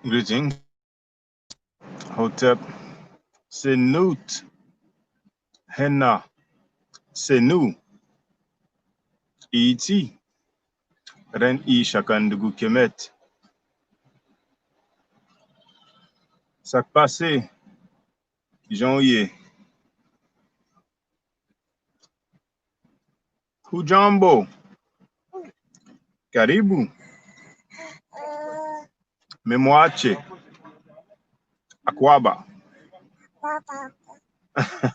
Greetings, Hotep, Senut, Henna, Senu, E.T., Ren I Shakandugu Kemet, Sakpase, Jean-Ye, Hujambo, Karibu, Memwache, Akwaba. I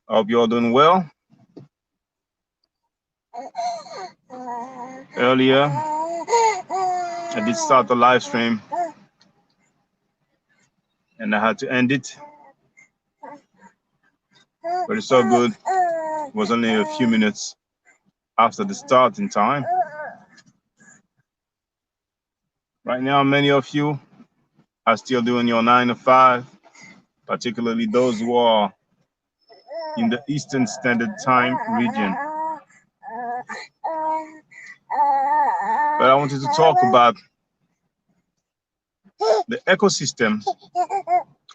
hope you're all doing well. Earlier, I did start the live stream and I had to end it, but it's all good. It was only a few minutes after the starting time. Right now, many of you are still doing your 9 to 5, particularly those who are in the Eastern Standard Time region. But I wanted to talk about the ecosystem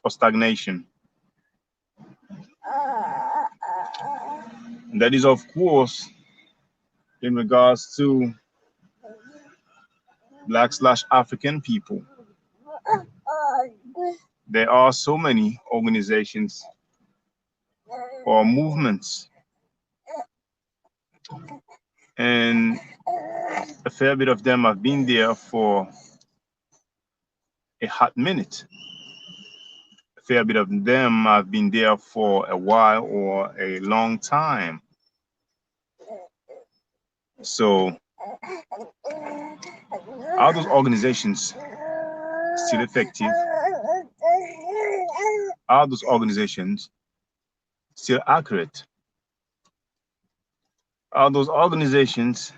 of stagnation. And that is, of course, in regards to Black/African people. There are so many organizations or movements, and a fair bit of them have been there for a hot minute. A fair bit of them have been there for a while or a long time. So, are those organizations still effective? Are those organizations still accurate? Are those organizations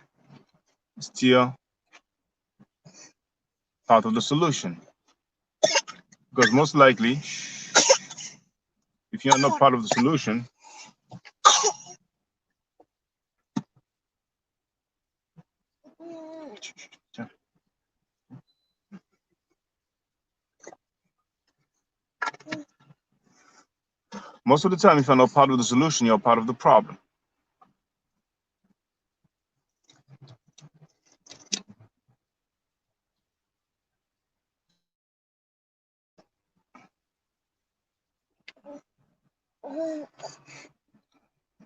still part of the solution? Because most likely, if you're not part of the solution, most of the time, if you're not part of the solution, you're part of the problem.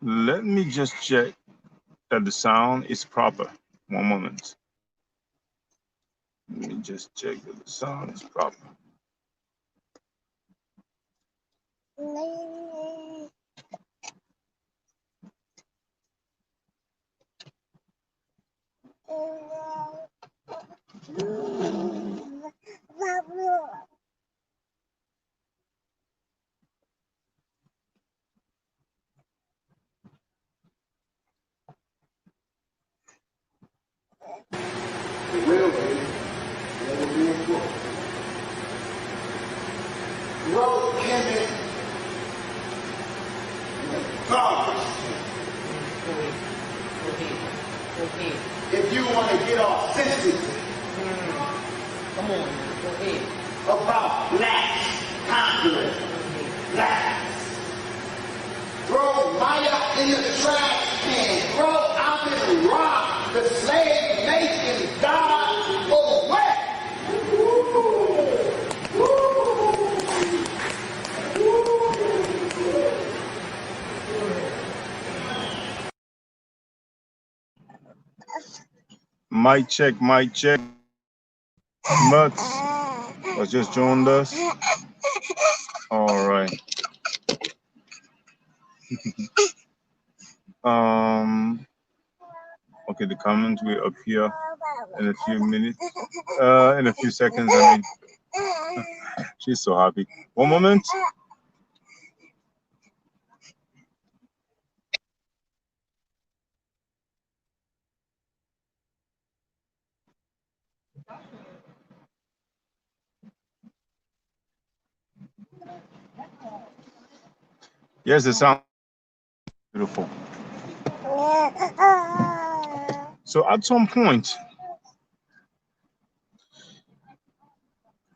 Let me just check that the sound is proper. One moment. Let me just check that the sound is proper. If you want to get authentic, come on, go ahead. About blacks conquering blacks. Throw Maya in the trash can. Throw Amin Ra, the slave making God away. Mic check, mic check. Mutz was just joined us. All right. Okay, the comments will appear in a few minutes, in a few seconds. I mean, she's so happy. One moment. Yes, the sound beautiful. So at some point,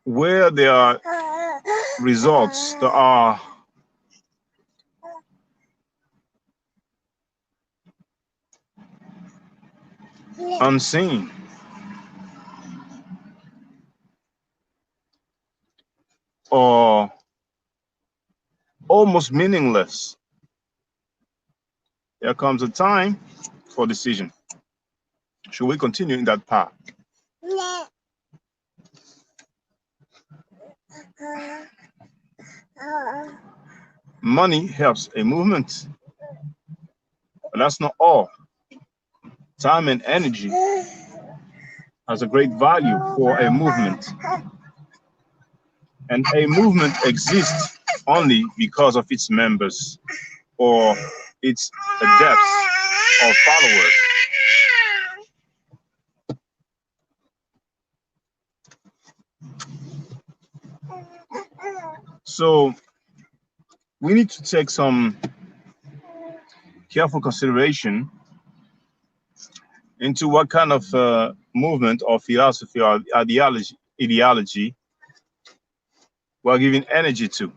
where there are results that are unseen, or almost meaningless, there comes a time for decision. Should we continue in that path? Money helps a movement, but that's not all. Time and energy has a great value for a movement, and a movement exists only because of its members or its adepts or followers. So we need to take some careful consideration into what kind of movement or philosophy or ideology we're giving energy to.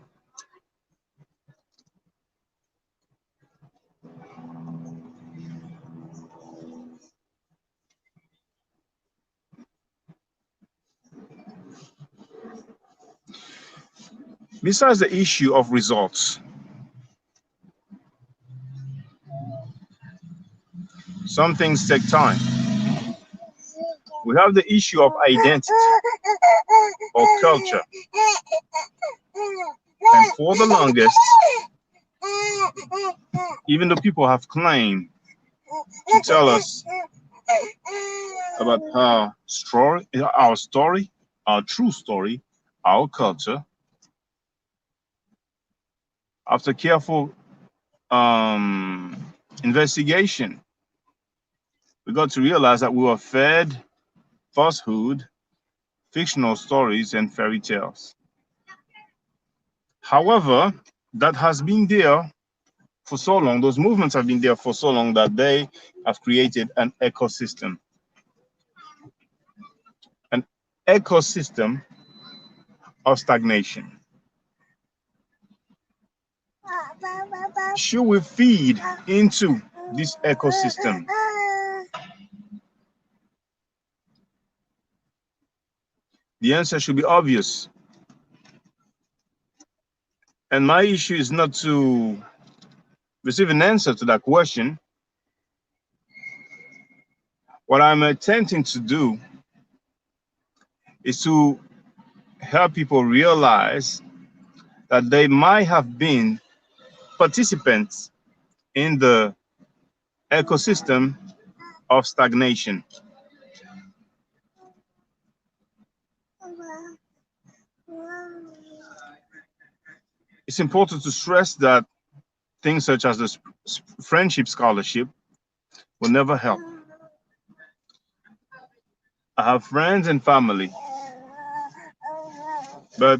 Besides the issue of results, some things take time. We have the issue of identity or culture. And for the longest, even though people have claimed to tell us about our story, our true story, our culture, after careful investigation, we got to realize that we were fed falsehood, fictional stories, and fairy tales. However, that has been there for so long, those movements have been there for so long that they have created an ecosystem. An ecosystem of stagnation. Should we feed into this ecosystem? The answer should be obvious. And my issue is not to receive an answer to that question. What I'm attempting to do is to help people realize that they might have been participants in the ecosystem of stagnation. It's important to stress that things such as the friendship scholarship will never help. I have friends and family, but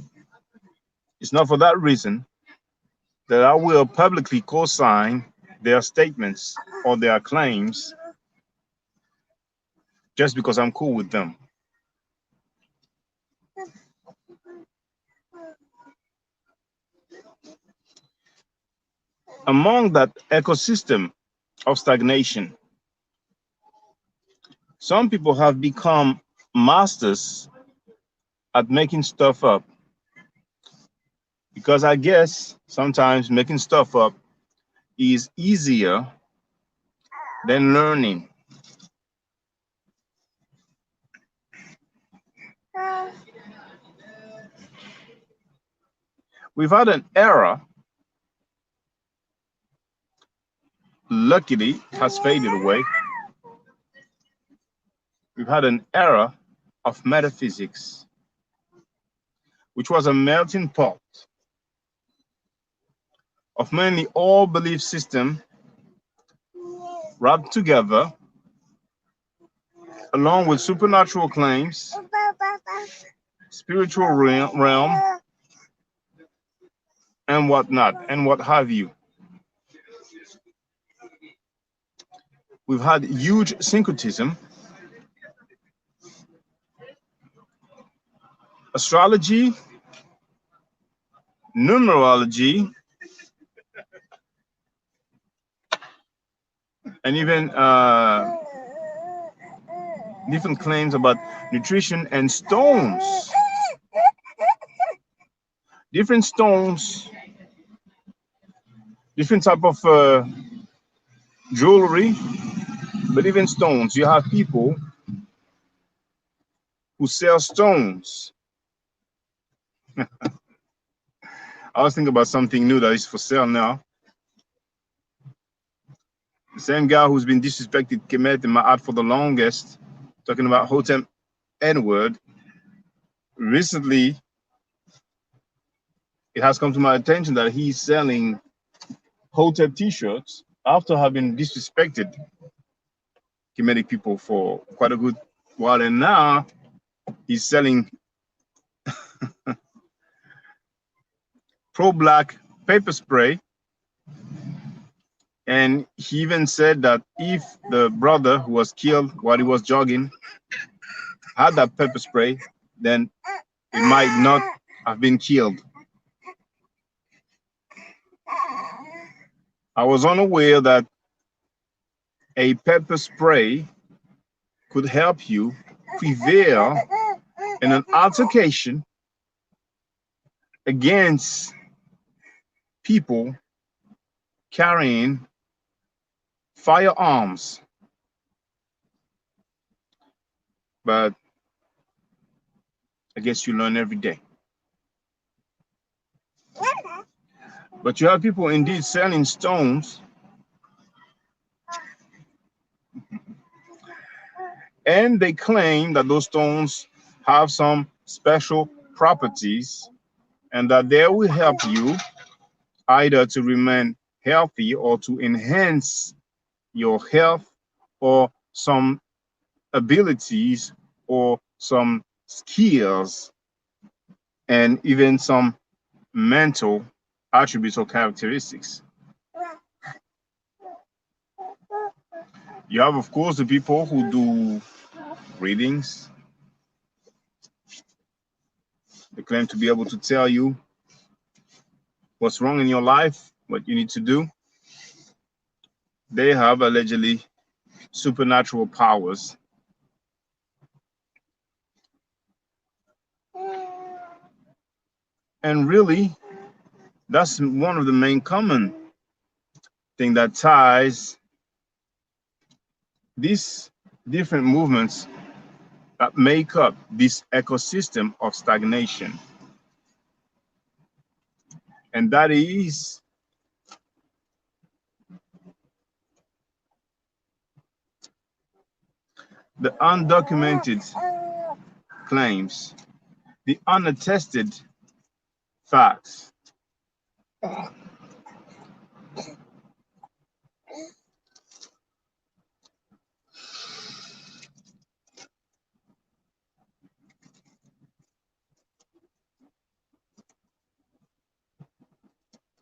it's not for that reason that I will publicly co-sign their statements or their claims just because I'm cool with them. Among that ecosystem of stagnation, some people have become masters at making stuff up, because I guess sometimes making stuff up is easier than learning. We've had an era, luckily has faded away. We've had an era of metaphysics, which was a melting pot of many all belief systems wrapped together, along with supernatural claims, spiritual realm, and whatnot, and what have you. We've had huge syncretism, a astrology, numerology, and even different claims about nutrition and stones. Different stones, different type of jewelry, but even stones. You have people who sell stones. I was thinking about something new that is for sale now. The same guy who's been disrespected Kemet in my art for the longest, talking about Hotep N-word. Recently, it has come to my attention that he's selling Hotep t-shirts after having disrespected Kemetic people for quite a good while, and now he's selling pro-black paper spray. And he even said that if the brother who was killed while he was jogging had that pepper spray, then he might not have been killed. I was unaware that a pepper spray could help you prevail in an altercation against people carrying firearms. But I guess you learn every day. But you have people indeed selling stones, and they claim that those stones have some special properties and that they will help you either to remain healthy or to enhance your health or some abilities or some skills and even some mental attributes or characteristics. You have, of course, the people who do readings. They claim to be able to tell you what's wrong in your life, what you need to do. They have allegedly supernatural powers. And really, that's one of the main common thing that ties these different movements that make up this ecosystem of stagnation. And that is the undocumented claims, the unattested facts.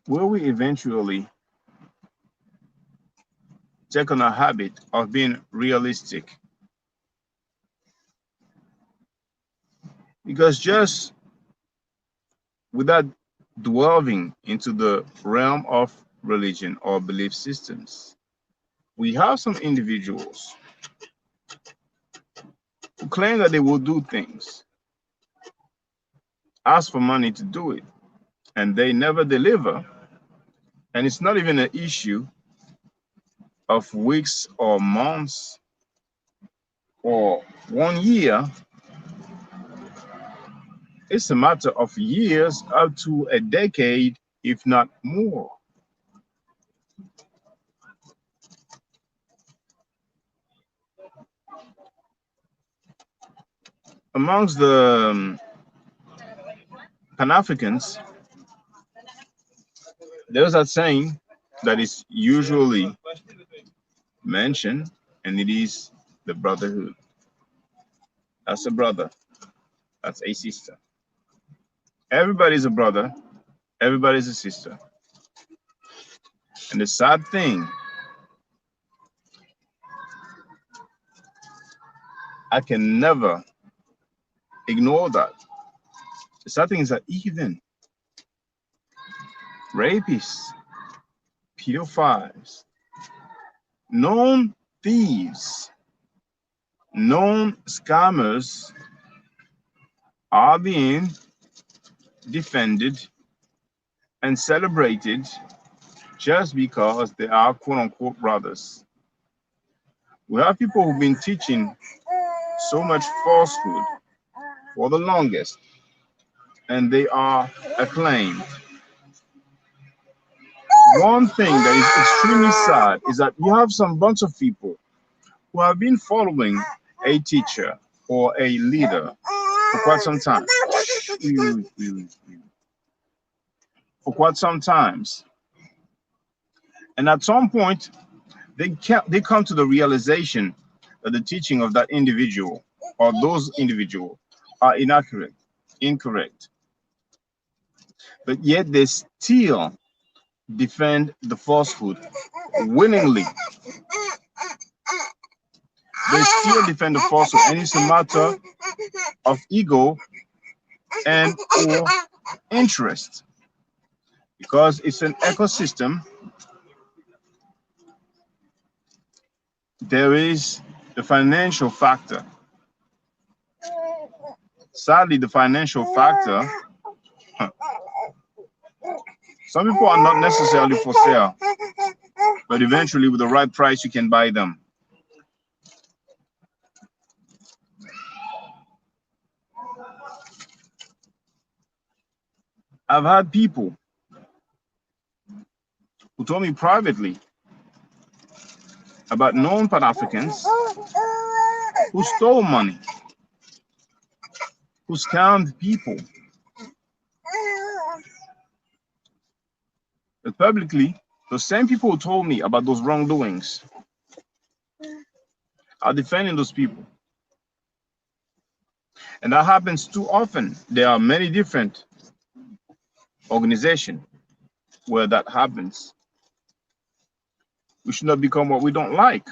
Will we eventually take on a habit of being realistic? Because just without delving into the realm of religion or belief systems, we have some individuals who claim that they will do things, ask for money to do it, and they never deliver. And it's not even an issue of weeks or months or 1 year. It's a matter of years up to a decade, if not more. Amongst the Pan-Africans, there's that saying that is usually mentioned, and it is the brotherhood. That's a brother, that's a sister. Everybody's a brother, everybody's a sister. And the sad thing, I can never ignore that. The sad thing is that even rapists, pedophiles, known thieves, known scammers are being defended and celebrated just because they are quote unquote brothers. We have people who've been teaching so much falsehood for the longest, and they are acclaimed. One thing that is extremely sad is that you have some bunch of people who have been following a teacher or a leader for quite some time. For quite some times. And at some point, they come to the realization that the teaching of that individual or those individuals are inaccurate, incorrect. But yet they still defend the falsehood willingly. They still defend the falsehood, and it's a matter of ego and or interest, because it's an ecosystem. There is the financial factor. Sadly, the financial factor, some people are not necessarily for sale, but eventually with the right price, you can buy them. I've had people who told me privately about known Pan-Africans who stole money, who scammed people. But publicly, the same people who told me about those wrongdoings are defending those people. And that happens too often. There are many different organizations where that happens. We should not become what we don't like.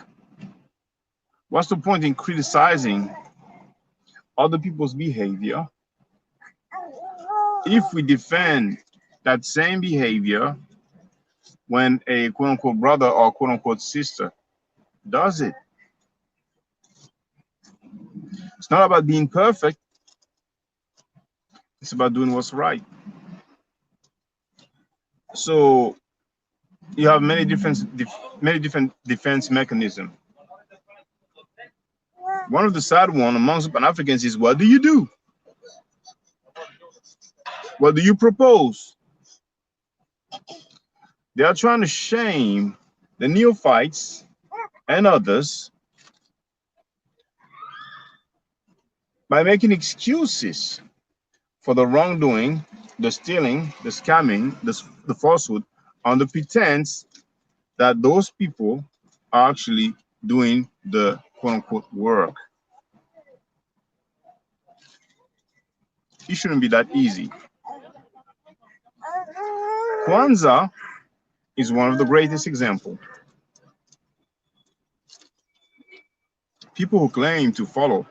What's the point in criticizing other people's behavior if we defend that same behavior when a quote unquote brother or quote unquote sister does it? It's not about being perfect. It's about doing what's right. So you have many different defense mechanisms. One of the sad ones amongst Pan-Africans is, what do you do? What do you propose? They are trying to shame the neophytes and others by making excuses for the wrongdoing, the stealing, the scamming, the falsehood, on the pretense that those people are actually doing the quote-unquote work. It shouldn't be that easy. Kwanzaa is one of the greatest examples. People who claim to follow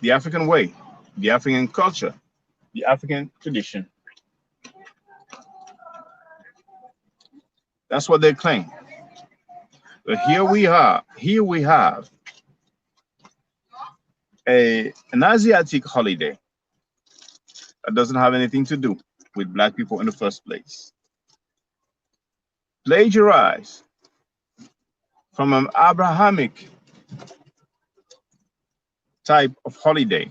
the African way, the African culture, the African tradition. That's what they claim. But here we have an Asiatic holiday that doesn't have anything to do with Black people in the first place. Plagiarized from an Abrahamic type of holiday.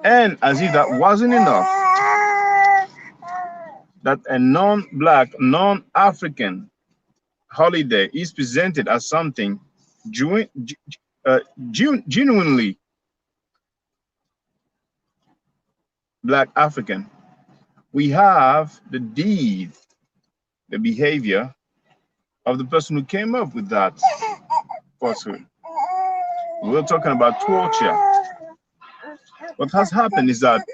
And as if that wasn't enough, that a non-Black, non-African holiday is presented as something genuinely Black African. We have the deed, the behavior of the person who came up with that falsehood. We're talking about torture. What has happened is that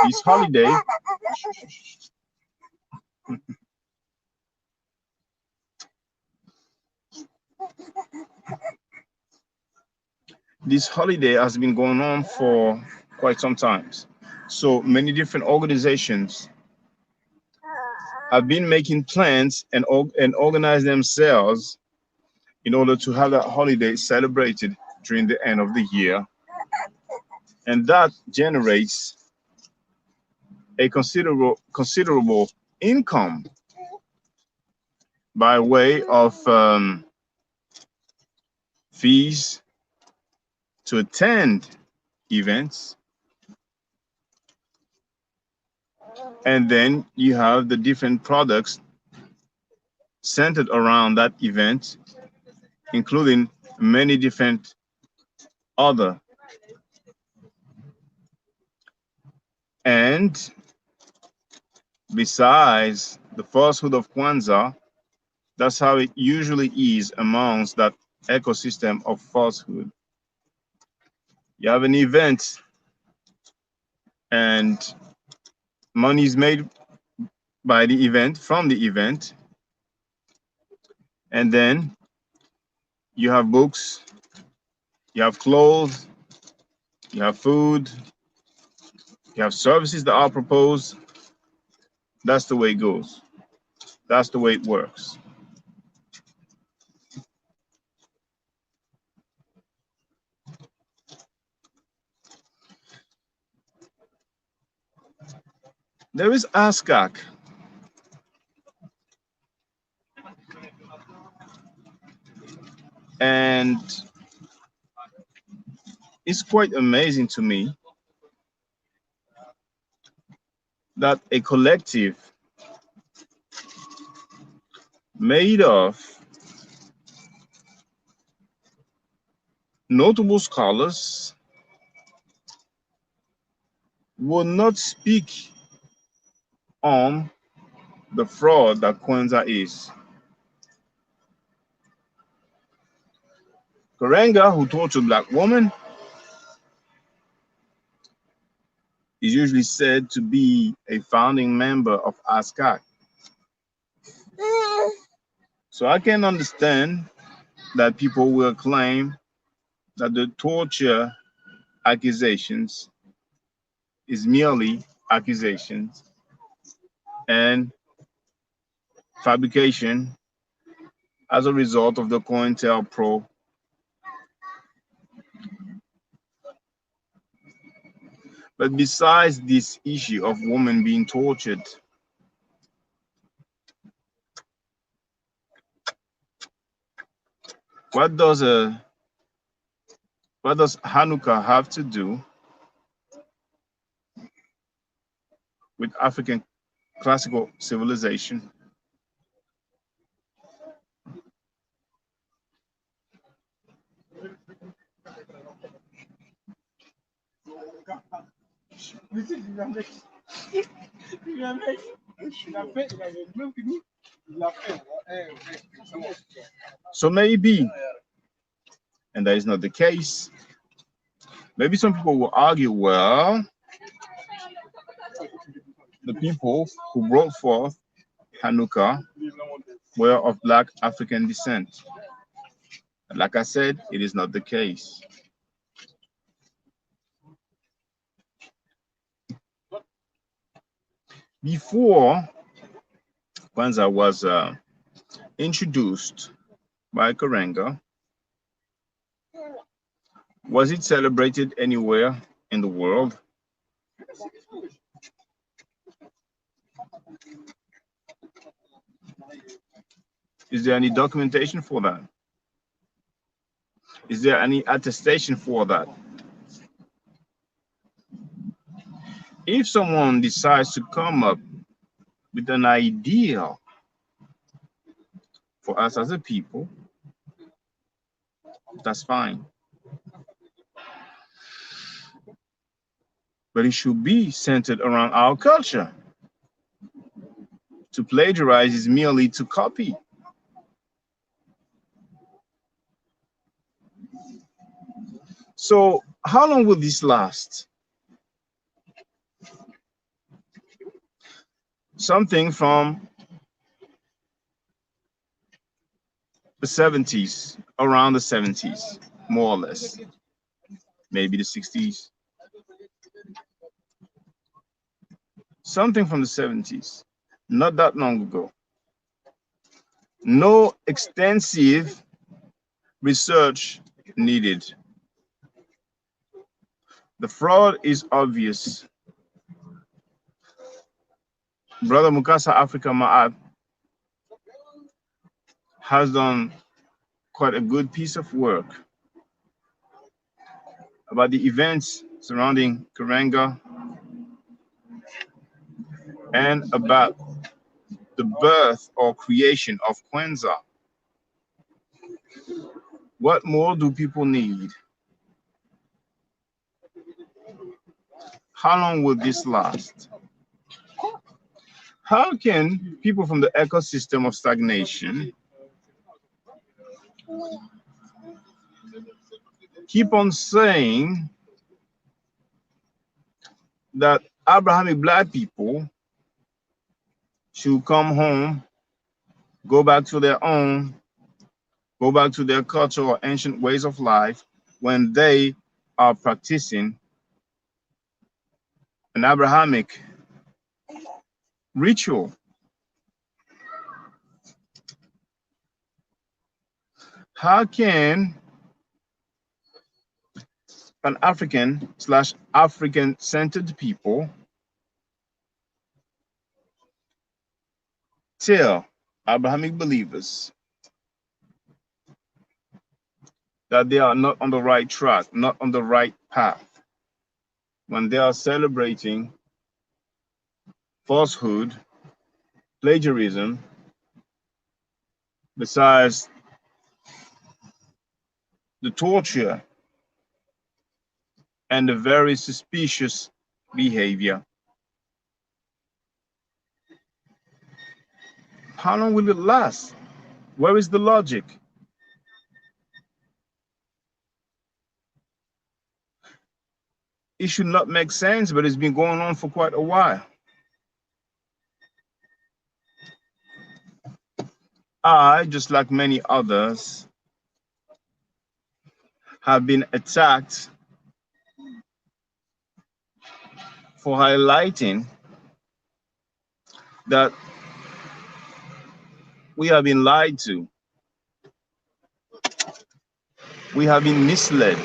this holiday this holiday has been going on for quite some time. So many different organizations have been making plans and organize themselves in order to have that holiday celebrated during the end of the year. And that generates a considerable income by way of fees to attend events. And then you have the different products centered around that event, including many different other. And besides the falsehood of Kwanzaa, that's how it usually is amongst that ecosystem of falsehood. You have an event and money is made by the event, from the event. And then you have books, you have clothes, you have food, you have services that are proposed. That's the way it goes. That's the way it works. There is ASCAC. And it's quite amazing to me that a collective made of notable scholars will not speak on the fraud that Kwanzaa is. Karenga, who tortured black women, is usually said to be a founding member of ASCAC. So I can understand that people will claim that the torture accusations is merely accusations and fabrication as a result of the COINTELPRO. But besides this issue of women being tortured, what does Hanukkah have to do with African classical civilization? So maybe, and that is not the case, maybe some people will argue, well, the people who brought forth Hanukkah were of Black African descent. And like I said, it is not the case. Before Kwanzaa was introduced by Karenga, was it celebrated anywhere in the world? Is there any documentation for that? Is there any attestation for that? If someone decides to come up with an idea for us as a people, that's fine. But it should be centered around our culture. To plagiarize is merely to copy. So how long will this last? Something from the 70s, around the 70s, more or less. maybe the 60s, something from the 70s, not that long ago. No extensive research needed. The fraud is obvious. Brother Mukasa Africa Ma'at has done quite a good piece of work about the events surrounding Karenga and about the birth or creation of Kwanzaa. What more do people need? How long will this last? How can people from the ecosystem of stagnation keep on saying that Abrahamic black people should come home, go back to their own, go back to their culture or ancient ways of life when they are practicing an Abrahamic ritual? How can an African/African-centered people tell Abrahamic believers that they are not on the right track, not on the right path, when they are celebrating falsehood, plagiarism, besides the torture and the very suspicious behavior? How long will it last? Where is the logic? It should not make sense, but it's been going on for quite a while. I, just like many others, have been attacked for highlighting that we have been lied to. We have been misled.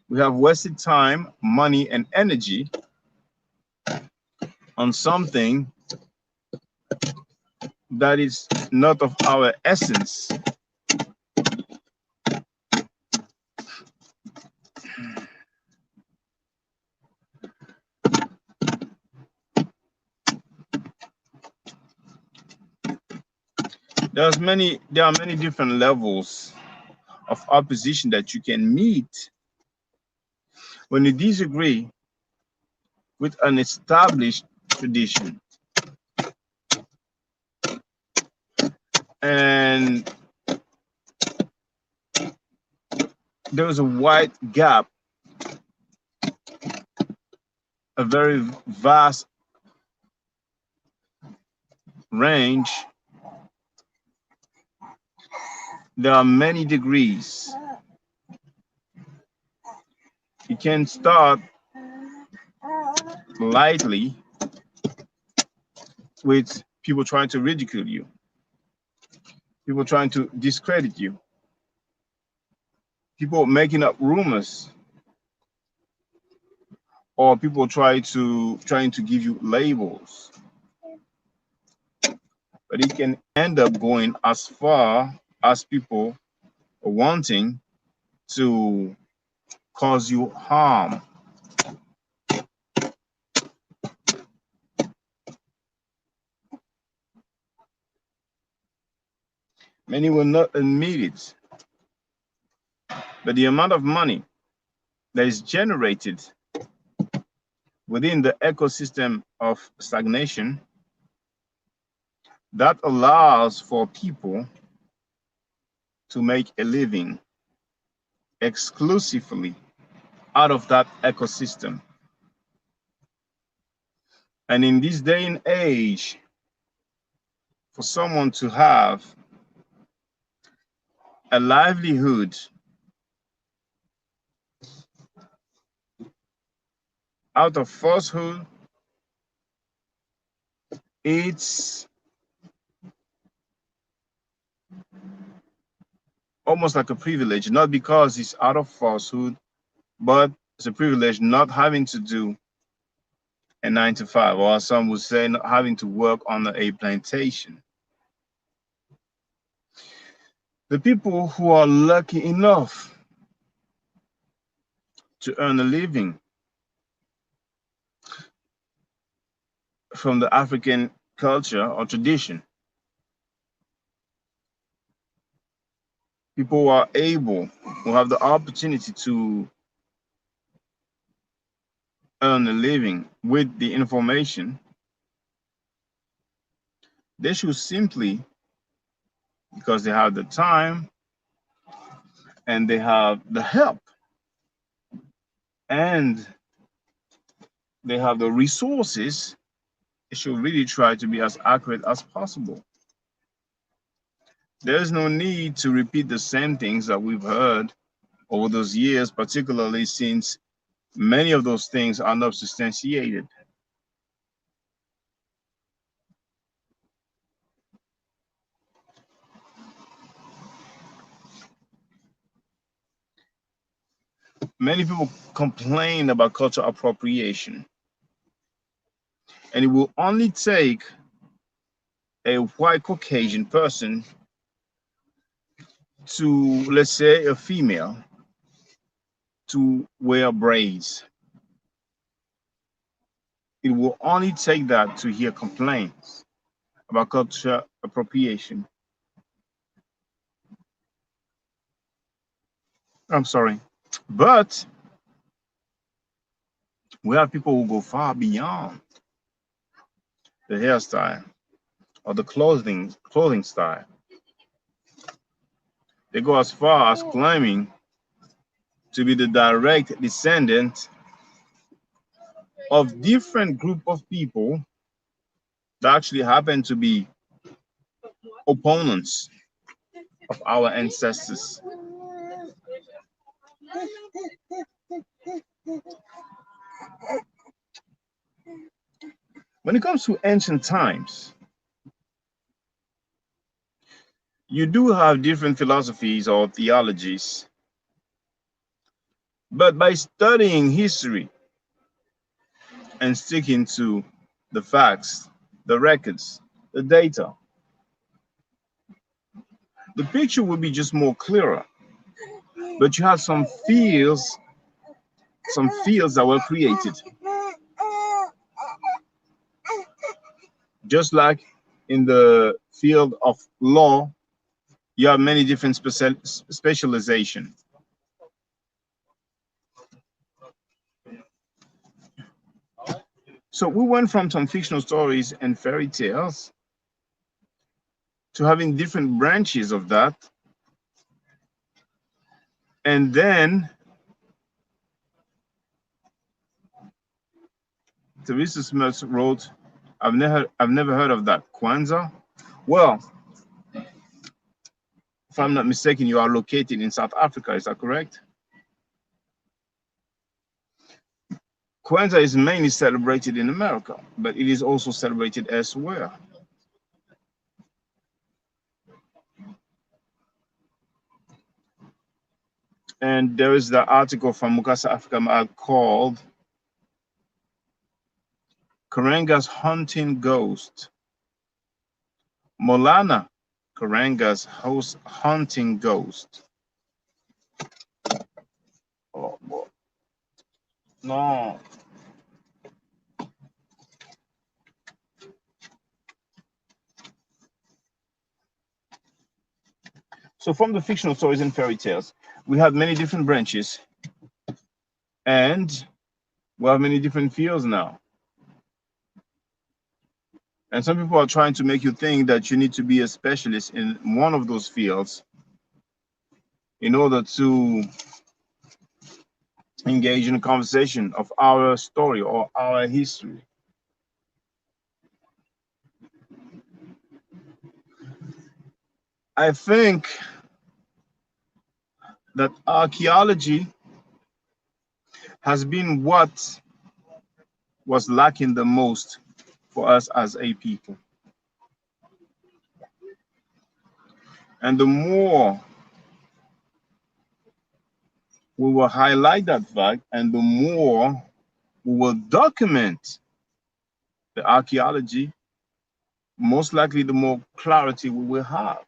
We have wasted time, money, and energy on something that is not of our essence. There are many different levels of opposition that you can meet when you disagree with an established tradition. And there is a wide gap, a very vast range. There are many degrees. You can start lightly with people trying to ridicule you, people trying to discredit you, people making up rumors, or people trying to give you labels. But it can end up going as far as people wanting to cause you harm. Many will not admit it, but the amount of money that is generated within the ecosystem of stagnation that allows for people to make a living exclusively out of that ecosystem. And in this day and age, for someone to have a livelihood out of falsehood, it's almost like a privilege, not because it's out of falsehood, but it's a privilege not having to do a 9 to 5, or some would say not having to work on a plantation. The people who are lucky enough to earn a living from the African culture or tradition, people who are able, who have the opportunity to earn a living with the information, they should simply, because they have the time and they have the help and they have the resources, they should really try to be as accurate as possible. There's no need to repeat the same things that we've heard over those years, particularly since many of those things are not substantiated. Many people complain about cultural appropriation, and it will only take a white Caucasian person to, let's say, a female, to wear braids. It will only take that to hear complaints about cultural appropriation. I'm sorry. But we have people who go far beyond the hairstyle or the clothing style. They go as far as claiming to be the direct descendant of different group of people that actually happen to be opponents of our ancestors. When it comes to ancient times, you do have different philosophies or theologies, but by studying history and sticking to the facts, the records, the data, the picture will be just more clearer. But you have some fields that were created. Just like in the field of law, you have many different specialization. So we went from some fictional stories and fairy tales to having different branches of that. And then Teresa Smith wrote, I've never heard of that. Kwanzaa? Well, if I'm not mistaken, you are located in South Africa, is that correct? Kwanzaa is mainly celebrated in America, but it is also celebrated elsewhere. And there is the article from Mukasa Africa Mag called Karenga's Hunting Ghost. Molana Karenga's Hunting Ghost. Oh, boy. No. So from the fictional stories and fairy tales, we have many different branches, and we have many different fields now. And some people are trying to make you think that you need to be a specialist in one of those fields in order to engage in a conversation of our story or our history. I think that archaeology has been what was lacking the most for us as a people. And the more we will highlight that fact, and the more we will document the archaeology, most likely the more clarity we will have.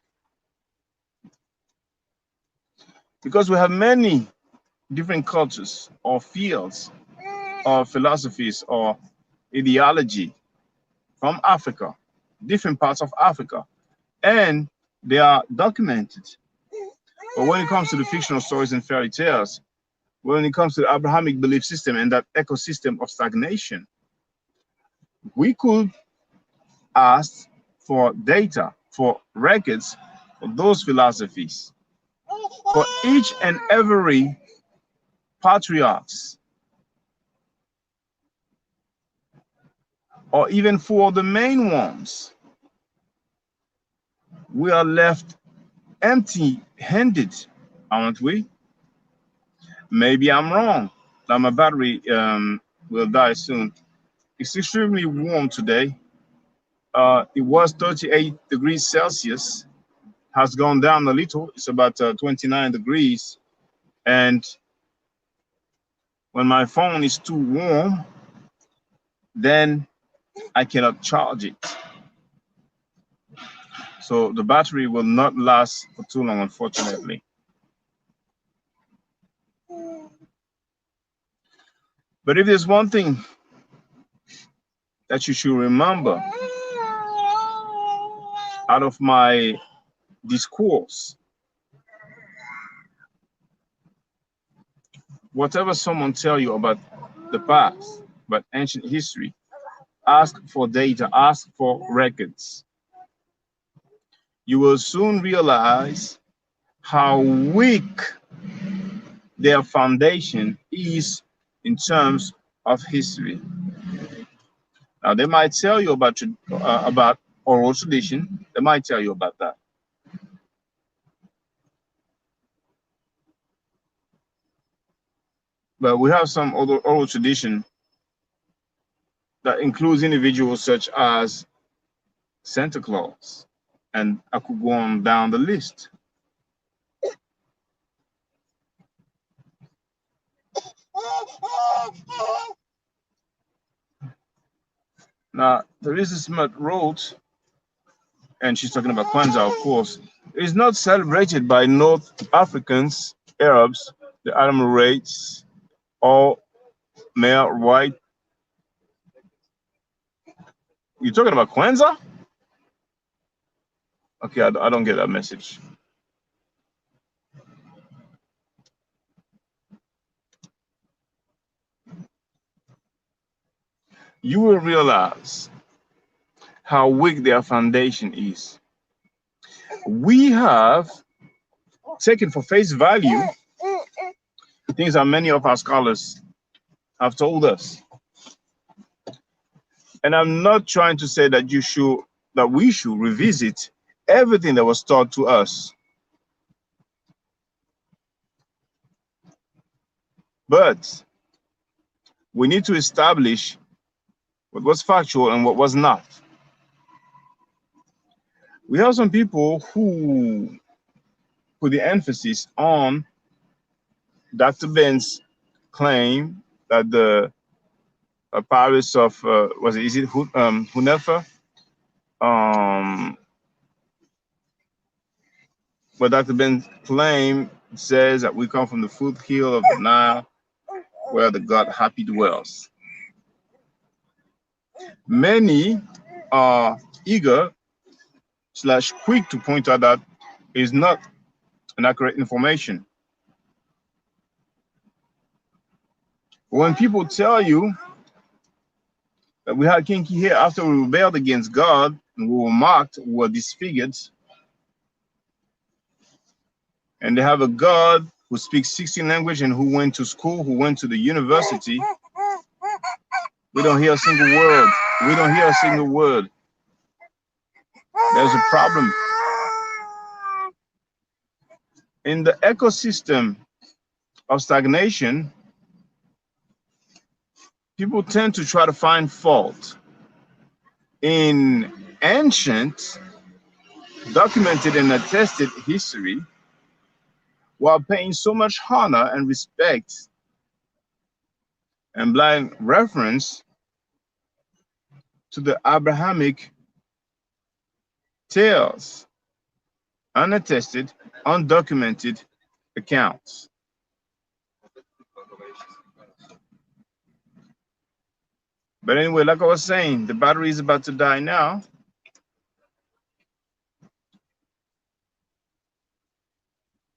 Because we have many different cultures or fields or philosophies or ideology from Africa, different parts of Africa, and they are documented. But when it comes to the fictional stories and fairy tales, when it comes to the Abrahamic belief system and that ecosystem of stagnation, we could ask for data, for records, for those philosophies, for each and every patriarchs, or even for the main ones. We are left empty-handed, aren't we? Maybe I'm wrong. Now my battery will die soon. It's extremely warm today. It was 38 degrees Celsius, has gone down a little. It's about 29 degrees. And when my phone is too warm, then I cannot charge it. So the battery will not last for too long, unfortunately. But if there's one thing that you should remember out of my discourse, whatever someone tell you about the past, about ancient history, ask for data, ask for records. You will soon realize how weak their foundation is in terms of history. Now, they might tell you about oral tradition. They might tell you about that. But we have some other oral tradition that includes individuals such as Santa Claus, and I could go on down the list. Now, Teresa Smith wrote, and she's talking about Kwanzaa, of course, is not celebrated by North Africans, Arabs, the animal race, or male white. You talking about Kwanzaa? Okay, I don't get that message. You will realize how weak their foundation is. We have taken for face value things that many of our scholars have told us. And I'm not trying to say that we should revisit everything that was taught to us. But we need to establish what was factual and what was not. We have some people who put the emphasis on Dr. Ben's claim that the Paris of is it Hunefa? But Dr. Ben's claim says that we come from the foothill of the Nile, where the God happy dwells. Many are eager / quick to point out that is not an accurate information. When people tell you that we had kinky hair after we rebelled against God and we were mocked, we were disfigured, and they have a God who speaks 16 languages and who went to school, who went to the university, we don't hear a single word. We don't hear a single word. There's a problem. In the ecosystem of stagnation, people tend to try to find fault in ancient, documented, and attested history while paying so much honor and respect and blind reference to the Abrahamic tales, unattested, undocumented accounts. But anyway, like I was saying, the battery is about to die now.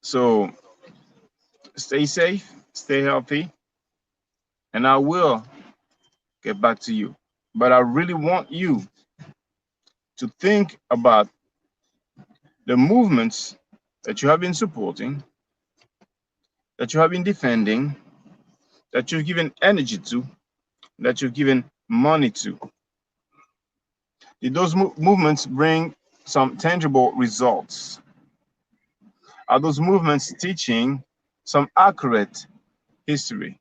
So stay safe, stay healthy, and I will get back to you. But I really want you to think about the movements that you have been supporting, that you have been defending, that you've given energy to, that you've given money to. Did those movements bring some tangible results? Are those movements teaching some accurate history?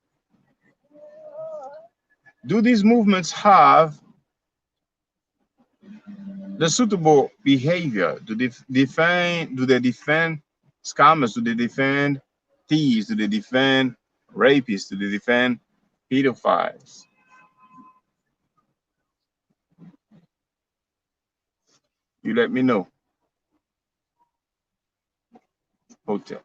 Do these movements have the suitable behavior? Do they defend scammers? Do they defend thieves? Do they defend rapists? Do they defend pedophiles? You let me know. Hotel.